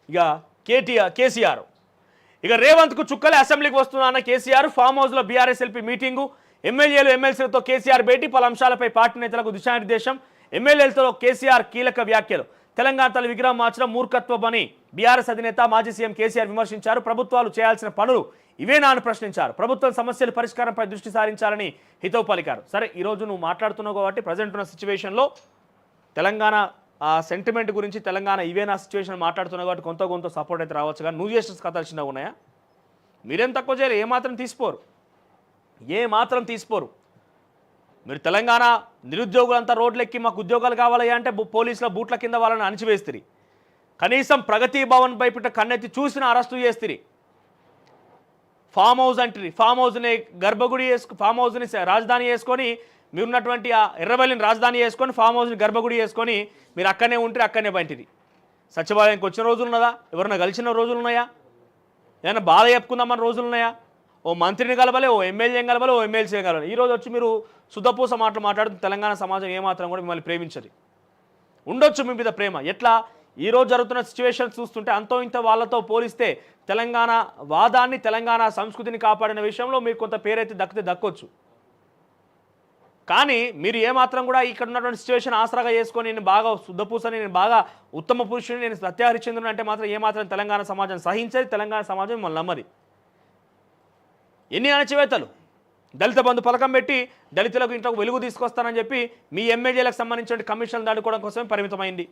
ఇక కేసీఆర్ ఇక రేవంత్కు చుక్కలే అసెంబ్లీకి వస్తున్న కేసీఆర్ ఫామ్ హౌస్లో బీఆర్ఎస్ ఎల్పీ మీటింగు, ఎమ్మెల్యేలు ఎమ్మెల్సీలతో కేసీఆర్ భేటీ, పలు అంశాలపై పార్టీ నేతలకు దిశానిర్దేశం, ఎమ్మెల్యేలతో కేసీఆర్ కీలక వ్యాఖ్యలు. తెలంగాణ తల్లి విగ్రహం మార్చడం మూర్ఖత్వమని బీఆర్ఎస్ అధినేత మాజీ సీఎం కేసీఆర్ విమర్శించారు. ప్రభుత్వాలు చేయాల్సిన పనులు ఇవేనా అని ప్రశ్నించారు. ప్రభుత్వం సమస్యల పరిష్కారంపై దృష్టి సారించాలని హితవు పలికారు. సరే, ఈరోజు నువ్వు మాట్లాడుతున్నావు కాబట్టి ప్రజెంట్ ఉన్న సిచ్యువేషన్లో తెలంగాణ సెంటిమెంట్ గురించి, తెలంగాణ ఇవేనా సిచ్యువేషన్ మాట్లాడుతున్నావు కాబట్టి కొంత సపోర్ట్ అయితే రావచ్చు. కానీ నువ్వు చేసిన కథలు చిన్నగా ఉన్నాయా? మీరేం తక్కువ చేయరు, ఏమాత్రం తీసిపోరు. మీరు తెలంగాణ నిరుద్యోగులంతా రోడ్లెక్కి మాకు ఉద్యోగాలు కావాలి అంటే పోలీసుల బూట్ల కింద వాళ్ళని అణిచివేస్తుంది. కనీసం ప్రగతి భవన్ బయట కన్నెత్తి చూసిన అరెస్టు చేస్తుంది. ఫామ్ హౌస్ అంటారు, ఫామ్ హౌస్ని ఫామ్ హౌస్ని రాజధాని చేసుకొని, మీరున్నటువంటి ఆ ఎర్రబెల్లిని రాజధాని చేసుకొని ఫామ్ హౌస్ని గర్భగుడి చేసుకొని మీరు అక్కడనే ఉంటే అక్కడనే బయటిది. సచివాలయానికి వచ్చిన రోజులు ఉన్నదా? ఎవరన్నా కలిసిన రోజులు ఉన్నాయా? ఏదైనా బాధ చెప్పుకుందామన్న రోజులు ఉన్నాయా? ఓ మంత్రిని కలవాలి, ఓ ఎమ్మెల్యేని కలవాలి, ఓ ఎమ్మెల్సీని కలవాలి. ఈరోజు వచ్చి మీరు సుధపూస మాట్లాడుతున్న తెలంగాణ సమాజం ఏమాత్రం కూడా మిమ్మల్ని ప్రేమించదు. ఉండొచ్చు మీ మీద ప్రేమ. ఎట్లా ఈరోజు జరుగుతున్న సిచ్యువేషన్ చూస్తుంటే అంతో ఇంత వాళ్ళతో పోలిస్తే తెలంగాణ వాదాన్ని, తెలంగాణ సంస్కృతిని కాపాడిన విషయంలో మీకు కొంత పేరైతే దక్కొచ్చు. కానీ మీరు ఏమాత్రం కూడా ఇక్కడ ఉన్నటువంటి సిచ్యువేషన్ ఆసరాగా చేసుకొని నేను బాగా శుద్ధపూసని, నేను బాగా ఉత్తమ పురుషుని, నేను సత్యహరిచంద్రుని అంటే మాత్రం ఏమాత్రం తెలంగాణ సమాజం సహించేది, తెలంగాణ సమాజం మిమ్మల్ని నమ్మది. ఎన్ని అణచివేతలు! దళిత బంధు పథకం పెట్టి దళితులకు ఇంట్లోకి వెలుగు తీసుకొస్తానని చెప్పి మీ ఎమ్మెల్యేలకు సంబంధించిన కమిషన్లు దాడుకోవడం కోసమే పరిమితమైంది.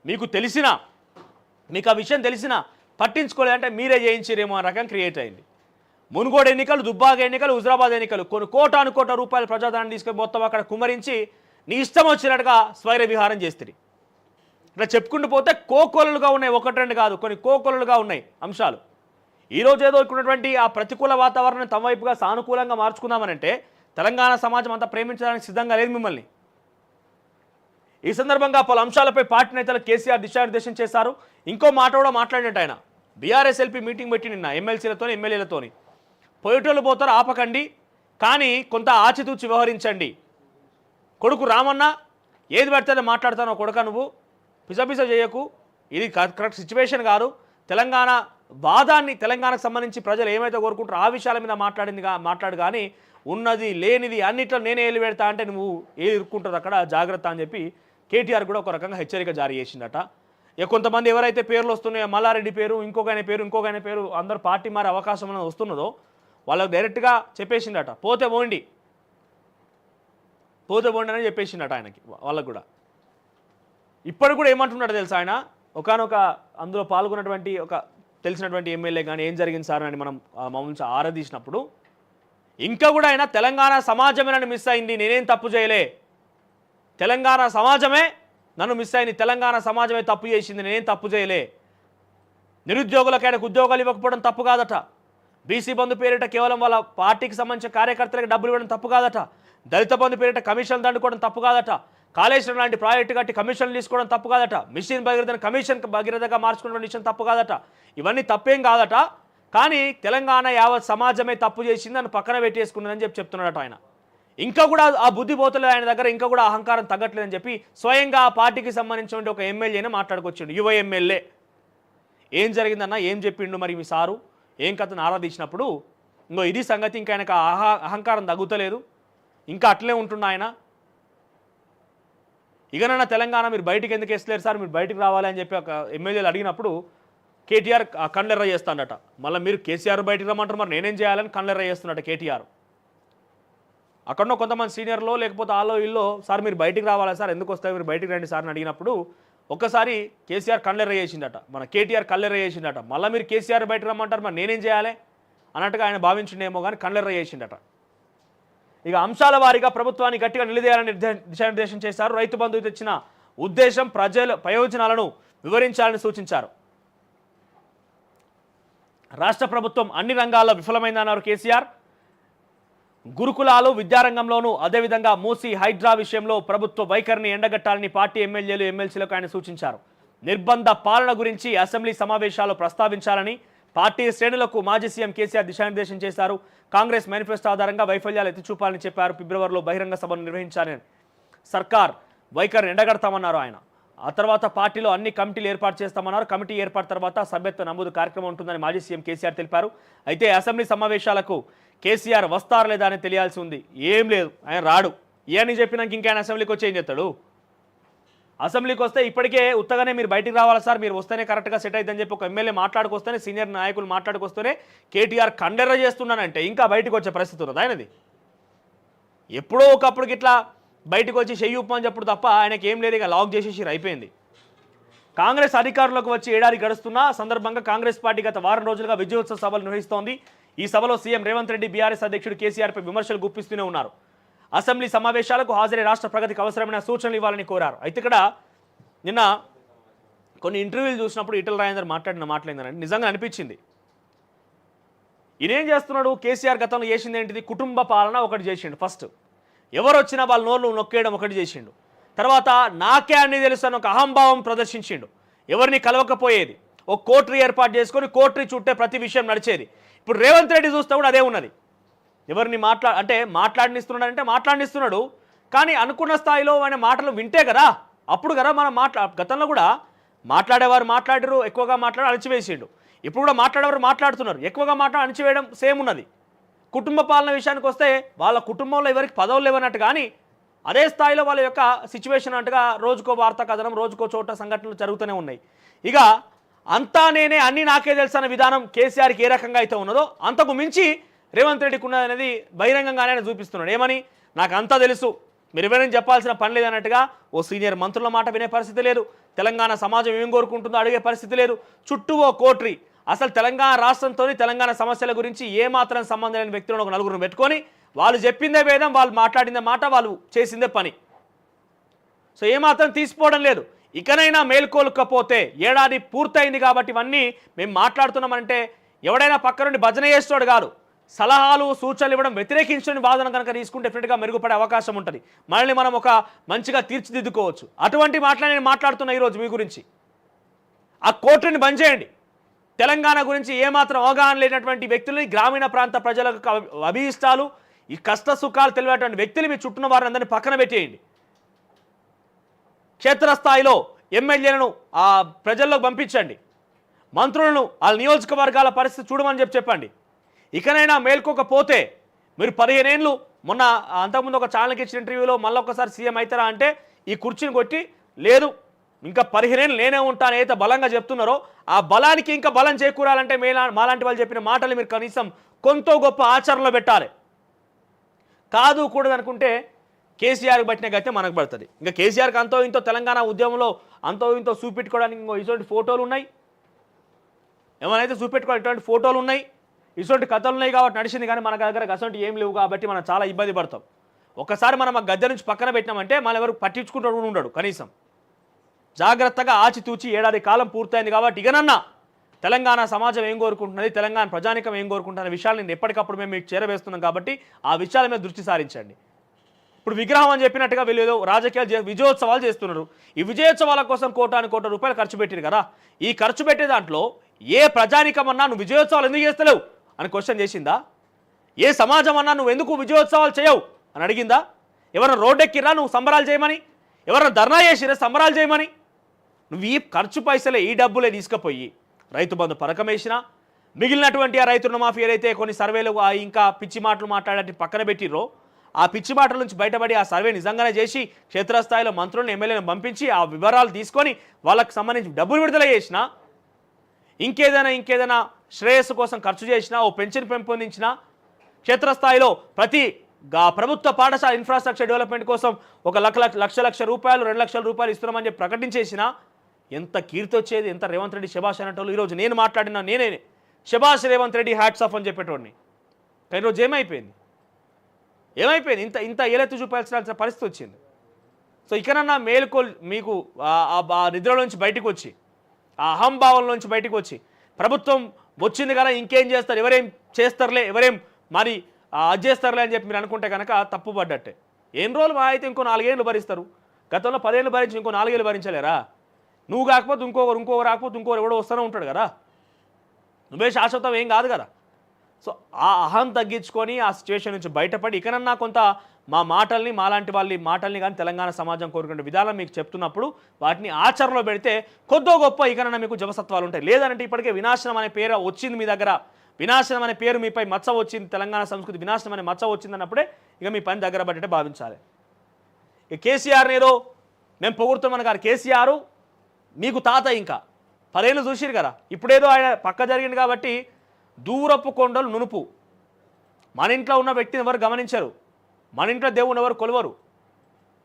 మీకు ఆ విషయం తెలిసినా పట్టించుకోలేదంటే మీరే చేయించారేమో అనే రకం క్రియేట్ అయింది. మునుగోడు ఎన్నికలు, దుబ్బాక ఎన్నికలు, హుజరాబాద్ ఎన్నికలు, కొన్ని కోటాను రూపాయల ప్రజాధనాన్ని తీసుకొని మొత్తం అక్కడ కుమరించి నీ ఇష్టం వచ్చినట్టుగా స్వైర విహారం చేస్తుంది. ఇట్లా చెప్పుకుంటూ పోతే కోకొలలుగా ఉన్నాయి, ఒకటి రెండు కాదు, కొన్ని కోకొలలుగా ఉన్నాయి అంశాలు. ఈరోజు ఏదో ఇక్కడున్నటువంటి ఆ ప్రతికూల వాతావరణం తమ వైపుగా సానుకూలంగా మార్చుకుందామనంటే తెలంగాణ సమాజం అంతా ప్రేమించడానికి సిద్ధంగా లేదు మిమ్మల్ని. ఈ సందర్భంగా పలు అంశాలపై పార్టీ నేతలు కేసీఆర్ దిశానిర్దేశం చేశారు. ఇంకో మాట కూడా మాట్లాడినట్టు ఆయన బీఆర్ఎస్ ఎల్పీ మీటింగ్ పెట్టి నిన్న ఎమ్మెల్సీలతో ఎమ్మెల్యేలతోని పోయేటోళ్ళు పోతారు ఆపకండి, కానీ కొంత ఆచితూచి వ్యవహరించండి. కొడుకు రామన్న ఏది పడితే మాట్లాడతానో కొడుక, నువ్వు పిసపిస చేయకు, ఇది కరెక్ట్ సిచ్యువేషన్ కాదు. తెలంగాణ వాదాన్ని, తెలంగాణకు సంబంధించి ప్రజలు ఏమైతే కోరుకుంటారో ఆ విషయాల మీద మాట్లాడు, కానీ ఉన్నది లేనిది అన్నిట్లో నేనే ఏలు పెడతా అంటే నువ్వు ఏది ఇరుక్కుంటుంది అక్కడ, జాగ్రత్త అని చెప్పి కేటీఆర్ కూడా ఒక రకంగా హెచ్చరిక జారీ చేసిందట. ఇక కొంతమంది ఎవరైతే పేర్లు వస్తున్నాయో, మల్లారెడ్డి పేరు, ఇంకొకైన పేరు అందరు పార్టీ మారే అవకాశం అనేది వస్తున్నదో వాళ్ళకు డైరెక్ట్గా చెప్పేసిందట, పోతే పోండి అని చెప్పేసిందట ఆయనకి, వాళ్ళకు కూడా. ఇప్పటికి కూడా ఏమంటున్నాడో తెలుసా ఆయన, ఒకనొక అందులో పాల్గొన్నటువంటి ఒక తెలిసినటువంటి ఎమ్మెల్యే కానీ ఏం జరిగింది సార్ అని మనం మమ్మల్ని ఆరాధించినప్పుడు ఇంకా కూడా ఆయన తెలంగాణ సమాజమే నన్ను మిస్ అయింది, నేనేం తప్పు చేయలే, తెలంగాణ సమాజమే నన్ను మిస్ అయింది, తెలంగాణ సమాజమే తప్పు చేసింది, నేనేం తప్పు చేయలే. నిరుద్యోగులకు ఆయనకు ఉద్యోగాలు ఇవ్వకపోవడం తప్పు కాదట. బీసీ బంధు పేరిట కేవలం వాళ్ళ పార్టీకి సంబంధించిన కార్యకర్తలకు డబ్బులు ఇవ్వడం తప్పు కాదట. దళిత బంధు పేరిట కమిషన్లు దండుకోవడం తప్పు కాదట. కాళేశ్వరం లాంటి ప్రాజెక్టు కట్టి కమిషన్లు తీసుకోవడం తప్పు కాదట. మిషన్ భగీరథను కమిషన్ భగీరథగా మార్చుకున్న విషయం తప్పు కాదట. ఇవన్నీ తప్పేం కాదట. కానీ తెలంగాణ యావత్ సమాజమే తప్పు చేసింది, నన్ను పక్కన పెట్టేసుకున్నదని చెప్తున్నాడట ఆయన. ఇంకా కూడా ఆ బుద్ధి పోతలేదు ఆయన దగ్గర, ఇంకా కూడా అహంకారం తగ్గట్లేదని చెప్పి స్వయంగా ఆ పార్టీకి సంబంధించిన ఒక ఎమ్మెల్యేనే మాట్లాడుకొచ్చిండు, యువ ఎమ్మెల్యే. ఏం జరిగిందన్నా, ఏం చెప్పిండు మరి మీ సారు, ఏం కథను ఆరాధించినప్పుడు, ఇంకో ఇది సంగతి, ఇంకా ఆయనకు అహంకారం తగ్గుతలేదు, ఇంకా అట్లే ఉంటున్నా ఆయన. ఇకనన్నా తెలంగాణ మీరు బయటికి ఎందుకు వేస్తలేరు సార్, మీరు బయటికి రావాలి అని చెప్పి ఒక ఎమ్మెల్యేలు అడిగినప్పుడు కేటీఆర్ కళ్ళెర్ర చేస్తాడట. మళ్ళీ మీరు కేసీఆర్ బయటికి రమ్మంటారు, మరి నేనేం చేయాలని కళ్ళెర్ర చేస్తున్నట్ట కేటీఆర్. అక్కడనో కొంతమంది సీనియర్లో లేకపోతే ఆలో ఇల్లో, సార్ మీరు బయటికి రావాలా సార్, ఎందుకు వస్తాయి మీరు బయటికి రండి సార్ అని అడిగినప్పుడు ఒక్కసారి కేసీఆర్ కళ్ళెర్ర చేసిందట, మన కేటీఆర్ కళ్ళెర్ర చేసిందట. మళ్ళీ మీరు కేసీఆర్ బయటకు రమ్మంటారు, మరి నేనేం చేయాలి అన్నట్టుగా ఆయన భావించిండేమో కానీ కళ్ళెర్ర చేసిందట. ఇక అంశాల వారీగా ప్రభుత్వాన్ని గట్టిగా నిలదీయాలని దిశానిర్దేశం చేశారు. రైతు బంధువు తెచ్చిన ఉద్దేశం ప్రజల ప్రయోజనాలను వివరించాలని సూచించారు. రాష్ట్ర ప్రభుత్వం అన్ని రంగాల్లో విఫలమైందన్నారు కేసీఆర్. గురుకులాలు, విద్యారంగంలోనూ, అదేవిధంగా మూసీ హైడ్రా విషయంలో ప్రభుత్వ వైఖరిని ఎండగట్టాలని పార్టీ ఎమ్మెల్యేలు, ఎమ్మెల్సీలకు ఆయన సూచించారు. నిర్బంధ పాలన గురించి అసెంబ్లీ సమావేశాల్లో ప్రస్తావించాలని పార్టీ శ్రేణులకు మాజీ సీఎం కేసీఆర్ దిశానిర్దేశం చేశారు. కాంగ్రెస్ మేనిఫెస్టో ఆధారంగా వైఫల్యాలు ఎత్తిచూపాలని చెప్పారు. ఫిబ్రవరిలో బహిరంగ సభను నిర్వహించాలని సర్కార్ వైఖరిని ఎండగడతామన్నారు ఆయన. ఆ తర్వాత పార్టీలో అన్ని కమిటీలు ఏర్పాటు చేస్తామన్నారు. కమిటీ ఏర్పాటు తర్వాత సభ్యత్వ నమోదు కార్యక్రమం ఉంటుందని మాజీ సీఎం కేసీఆర్ తెలిపారు. అయితే అసెంబ్లీ సమావేశాలకు కేసీఆర్ వస్తారా లేదా అని తెలియాల్సి ఉంది. ఏం లేదు, ఆయన రాడు. ఏని చెప్పినాక ఇంకా ఆయన అసెంబ్లీకి వచ్చి ఏం చేస్తాడు? అసెంబ్లీకి వస్తే ఇప్పటికే ఉత్తగానే మీరు బయటికి రావాలి సార్, మీరు వస్తేనే కరెక్ట్గా సెట్ అవుతుందని చెప్పి ఒక ఎమ్మెల్యే మాట్లాడుకొస్తేనే, సీనియర్ నాయకులు మాట్లాడుకొస్తేనే కేటీఆర్ కండెర్ర చేస్తున్నానంటే ఇంకా బయటకు వచ్చే పరిస్థితి ఉన్నది ఆయనది. ఎప్పుడో ఒకప్పటికి ఇట్లా బయటకు వచ్చి చెయ్యి ఉప్పని చెప్పుడు తప్ప ఆయనకి ఏం లేదు, ఇక లాక్ చేసేసి అయిపోయింది. కాంగ్రెస్ అధికారంలోకి వచ్చి ఏడాది గడుస్తున్న సందర్భంగా కాంగ్రెస్ పార్టీ గత వారం రోజులుగా విజయోత్సవ సభలు నిర్వహిస్తోంది. ఈ సభలో సీఎం రేవంత్ రెడ్డి, బీఆర్ఎస్ అధ్యక్షుడు కేసీఆర్పై విమర్శలు గుప్పిస్తూనే ఉన్నారు. అసెంబ్లీ సమావేశాలకు హాజరై రాష్ట్ర ప్రగతికి అవసరమైన సూచనలు ఇవ్వాలని కోరారు. అయితే ఇక్కడ నిన్న కొన్ని ఇంటర్వ్యూలు చూసినప్పుడు ఈటెల రాజేందర్ మాట్లాడిన మాట్లాడిందని నిజంగా అనిపించింది. ఈయనేం చేస్తున్నాడు? కేసీఆర్ గతంలో చేసింది ఏంటిది? కుటుంబ పాలన ఒకటి చేసిండు. ఫస్ట్ ఎవరు వచ్చినా వాళ్ళ నోళ్ళు నొక్కేయడం ఒకటి చేసిండు. తర్వాత నాకే అన్ని తెలుసు అని ఒక అహంభావం ప్రదర్శించిండు. ఎవరిని కలవకపోయేది, ఒక కోటరీ ఏర్పాటు చేసుకొని కోటరీ చుట్టే ప్రతి విషయం నడిచేది. ఇప్పుడు రేవంత్ రెడ్డి చూస్తే కూడా అదే ఉన్నది. ఎవరిని మాట్లాడినిస్తున్నాడంటే మాట్లాడినిస్తున్నాడు, కానీ అనుకున్న స్థాయిలో ఆయన మాటలు వింటే కదా, అప్పుడు కదా మనం గతంలో కూడా మాట్లాడేవారు మాట్లాడారు, ఎక్కువగా మాట్లాడి అణచివేసిండు. ఇప్పుడు కూడా మాట్లాడేవారు మాట్లాడుతున్నారు, ఎక్కువగా మాట్లాడి అణచివేయడం సేమ్ ఉన్నది. కుటుంబ పాలన విషయానికి వస్తే వాళ్ళ కుటుంబంలో ఎవరికి పదవులు లేవన్నట్టు, కానీ అదే స్థాయిలో వాళ్ళ యొక్క సిచ్యువేషన్ అంటగా రోజుకో వార్తా కథనం, రోజుకో చోట సంఘటనలు జరుగుతూనే ఉన్నాయి. ఇక అంతా నేనే అన్నీ నాకే తెలుసు అనే విధానం కేసీఆర్కి ఏ రకంగా అయితే ఉన్నదో అంతకు మించి రేవంత్ రెడ్డికి ఉన్నది అనేది బహిరంగంగానే ఆయన చూపిస్తున్నాడు. ఏమని? నాకు అంతా తెలుసు, మీరు ఎవరైనా చెప్పాల్సిన పని లేదన్నట్టుగా ఓ సీనియర్ మంత్రుల మాట వినే పరిస్థితి లేదు. తెలంగాణ సమాజం ఏం కోరుకుంటుందో అడిగే పరిస్థితి లేదు. చుట్టూ ఓ కోటరీ. అసలు తెలంగాణ రాష్ట్రంతో తెలంగాణ సమస్యల గురించి ఏమాత్రం సంబంధం లేని వ్యక్తులను ఒక నలుగురు పెట్టుకొని వాళ్ళు చెప్పిందే వేదం, వాళ్ళు మాట్లాడిందే మాట, వాళ్ళు చేసిందే పని. సో ఏమాత్రం తీసిపోవడం లేదు. ఇకనైనా మేల్కోలుకపోతే ఏడాది పూర్తయింది కాబట్టి ఇవన్నీ మేము మాట్లాడుతున్నామంటే ఎవడైనా పక్క నుండి భజన చేస్తాడు కాదు, సలహాలు సూచనలు ఇవ్వడం, వ్యతిరేకించని వాదన కనుక తీసుకుంటే డెఫినెట్గా మెరుగుపడే అవకాశం ఉంటుంది. మనల్ని మనం ఒక మంచిగా తీర్చిదిద్దుకోవచ్చు. అటువంటి మాటలు నేను మాట్లాడుతున్నా ఈరోజు మీ గురించి. ఆ కోటరీని బంద్ చేయండి. తెలంగాణ గురించి ఏమాత్రం అవగాహన లేనటువంటి వ్యక్తులని, గ్రామీణ ప్రాంత ప్రజలకు అభిష్టాలు, ఈ కష్ట సుఖాలు తెలియనటువంటి వ్యక్తులు మీ చుట్టూన వారిని అందరినీ పక్కన పెట్టేయండి. క్షేత్రస్థాయిలో ఎమ్మెల్యేలను ఆ ప్రజల్లోకి పంపించండి. మంత్రులను వాళ్ళ నియోజకవర్గాల పరిస్థితి చూడమని చెప్పండి. ఇకనైనా మేల్కోకపోతే మీరు 15 ఏళ్ళు మొన్న అంతకుముందు ఒక ఛానల్కి ఇచ్చిన ఇంటర్వ్యూలో మళ్ళీ ఒకసారి సీఎం అవుతారా అంటే ఈ కుర్చీని కొట్టి లేదు ఇంకా 15 ఏళ్ళు నేనే ఉంటాను ఏదైతే బలంగా చెప్తున్నారో ఆ బలానికి ఇంకా బలం చేకూరాలంటే మాలాంటి వాళ్ళు చెప్పిన మాటలు మీరు కనీసం కొంత గొప్ప ఆచరణలో పెట్టాలి. కాదు కూడదు అనుకుంటే కేసీఆర్కి పట్టిన గతే మనకు పడుతుంది. ఇంకా కేసీఆర్కి అంతో ఇంతో తెలంగాణ ఉద్యమంలో అంతో ఇంతో చూపెట్టుకోవడానికి ఇంకో ఇటువంటి ఫోటోలు ఉన్నాయి, ఏమైనా చూపెట్టుకోవడం ఇటువంటి ఫోటోలు ఉన్నాయి, ఇటువంటి కథలు ఉన్నాయి కాబట్టి నడిచింది. కానీ మన దగ్గర అసలు ఏం లేవు కాబట్టి మనం చాలా ఇబ్బంది పడతాం. ఒకసారి మనం ఆ గద్దె నుంచి పక్కన పెట్టినామంటే మన ఎవరు పట్టించుకుంటూ ఉండడు. కనీసం జాగ్రత్తగా ఆచితూచి ఏడాది కాలం పూర్తయింది కాబట్టి ఇకనన్నా తెలంగాణ సమాజం ఏం కోరుకుంటున్నది, తెలంగాణ ప్రజానికం ఏం కోరుకుంటున్న విషయాలు నేను ఎప్పటికప్పుడు మేము మీకు చేరవేస్తున్నాం కాబట్టి ఆ విషయాల మీద దృష్టి సారించండి. ఇప్పుడు విగ్రహం అని చెప్పినట్టుగా వీళ్ళు ఏదో రాజకీయాలు విజయోత్సవాలు చేస్తున్నారు. ఈ విజయోత్సవాల కోసం కోటాను రూపాయలు ఖర్చు పెట్టారు కదా. ఈ ఖర్చు పెట్టే దాంట్లో ఏ ప్రజానికం అన్నా నువ్వు విజయోత్సవాలు ఎందుకు చేస్తలేవు అని క్వశ్చన్ చేసిందా? ఏ సమాజం అన్నా నువ్వు ఎందుకు విజయోత్సవాలు చేయవు అని అడిగిందా? ఎవరైనా రోడ్డెక్కిరా నువ్వు సంబరాలు చేయమని? ఎవరైనా ధర్నా చేసిరా సంబరాలు చేయమని? నువ్వు ఈ ఖర్చు పైసలే ఈ డబ్బులే తీసుకుపోయి రైతు బంధు పథకం వేసినా, మిగిలినటువంటి ఆ రైతు రుణమాఫీ ఏదైతే కొన్ని సర్వేలు ఇంకా పిచ్చి మాటలు మాట్లాడే పక్కన పెట్టిర్రో ఆ పిచ్చి మాటల నుంచి బయటపడి ఆ సర్వే నిజంగానే చేసి క్షేత్రస్థాయిలో మంత్రులను ఎమ్మెల్యేలను పంపించి ఆ వివరాలు తీసుకొని వాళ్ళకి సంబంధించి డబ్బులు విడుదల చేసినా, ఇంకేదైనా శ్రేయస్సు కోసం ఖర్చు చేసినా, ఓ పెన్షన్ పెంపొందించినా, క్షేత్రస్థాయిలో ప్రతి ప్రభుత్వ పాఠశాల ఇన్ఫ్రాస్ట్రక్చర్ డెవలప్మెంట్ కోసం ఒక లక్ష రూపాయలు 2 లక్షల రూపాయలు ఇస్తున్నామని చెప్పి ప్రకటించేసినా ఎంత కీర్తి వచ్చేది, ఎంత రేవంత్ రెడ్డి శభాష్ అనేటోళ్ళు. ఈరోజు నేను మాట్లాడినా నేనే శభాష్ రేవంత్ రెడ్డి హ్యాట్స్ ఆఫ్ అని చెప్పేటోడిని. కానీ ఈరోజు ఏమైపోయింది? ఇంత ఏలెత్తి చూపాల్సిన పరిస్థితి వచ్చింది. సో ఇకనన్నా మీకు ఆ నిద్రలోంచి బయటకు వచ్చి, ఆ అహంభావంలోంచి బయటకు వచ్చి, ప్రభుత్వం వచ్చింది కదా ఇంకేం చేస్తారు, ఎవరేం చేస్తారులే, ఎవరేం మరి అది చేస్తారులే అని చెప్పి మీరు అనుకుంటే కనుక తప్పు పడ్డట్టే. ఏం రోజులు మా అయితే ఇంకో 4 ఏళ్ళు భరిస్తారు. గతంలో 10 ఏళ్ళు భరించి ఇంకో 4 ఏళ్ళు భరించలేరా? నువ్వు కాకపోతే ఇంకొకరు రాకపోతే ఇంకొకరు ఎవడో వస్తూనే ఉంటాడు కదా. నువ్వే శాశ్వతం ఏం కాదు కదా. సో ఆ అహం తగ్గించుకొని ఆ సిచ్యువేషన్ నుంచి బయటపడి ఇకనన్నా కొంత మా మాటల్ని మాలాంటి వాళ్ళ మాటల్ని కానీ తెలంగాణ సమాజం కోరుకునే విధానం మీకు చెప్తున్నప్పుడు వాటిని ఆచరణలో పెడితే కొద్దో గొప్ప ఇకనన్నా మీకు జవసత్వాలు ఉంటాయి. లేదంటే ఇప్పటికే వినాశనం అనే పేరు వచ్చింది మీ దగ్గర, వినాశనం అనే పేరు మీపై మచ్చ వచ్చింది, తెలంగాణ సంస్కృతి వినాశనం అనే మచ్చ వచ్చింది అన్నప్పుడే ఇక మీ పని దగ్గర పడ్డట్టే భావించాలి. ఇక కేసీఆర్ని ఏదో మేము పొగుడుతామని గారు, కేసీఆర్ మీకు తాత ఇంకా 10 ఏళ్ళు చూసిరు కదా, ఇప్పుడేదో ఆయన పక్క జరిగింది కాబట్టి దూరపు కొండలు నునుపు. మన ఇంట్లో ఉన్న వ్యక్తిని ఎవరు గమనించరు, మన ఇంట్లో దేవుని ఎవరు కొలవరు.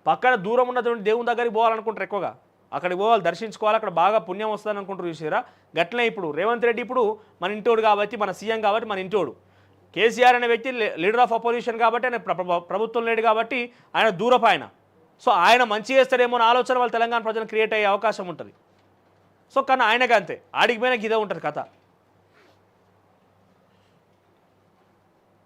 పక్కన దూరం ఉన్నటువంటి దేవుని దగ్గరికి పోవాలనుకుంటారు, ఎక్కువగా అక్కడికి పోవాలి, దర్శించుకోవాలి, అక్కడ బాగా పుణ్యం వస్తుందని అనుకుంటారు. చూసారా, గట్లనే ఇప్పుడు రేవంత్ రెడ్డి ఇప్పుడు మన ఇంటోడు కాబట్టి, మన సీఎం కాబట్టి మన ఇంటోడు. కేసీఆర్ అనే వ్యక్తి లీడర్ ఆఫ్ అపోజిషన్ కాబట్టి, ఆయన ప్రభుత్వం లేడు కాబట్టి ఆయన దూరపు ఆయన. సో ఆయన మంచి చేస్తాడేమో అని ఆలోచన వాళ్ళు తెలంగాణ ప్రజలు క్రియేట్ అయ్యే అవకాశం ఉంటుంది. సో కానీ ఆయనకి అంతే, ఆడికి పోయినా ఇదే ఉంటుంది కథ.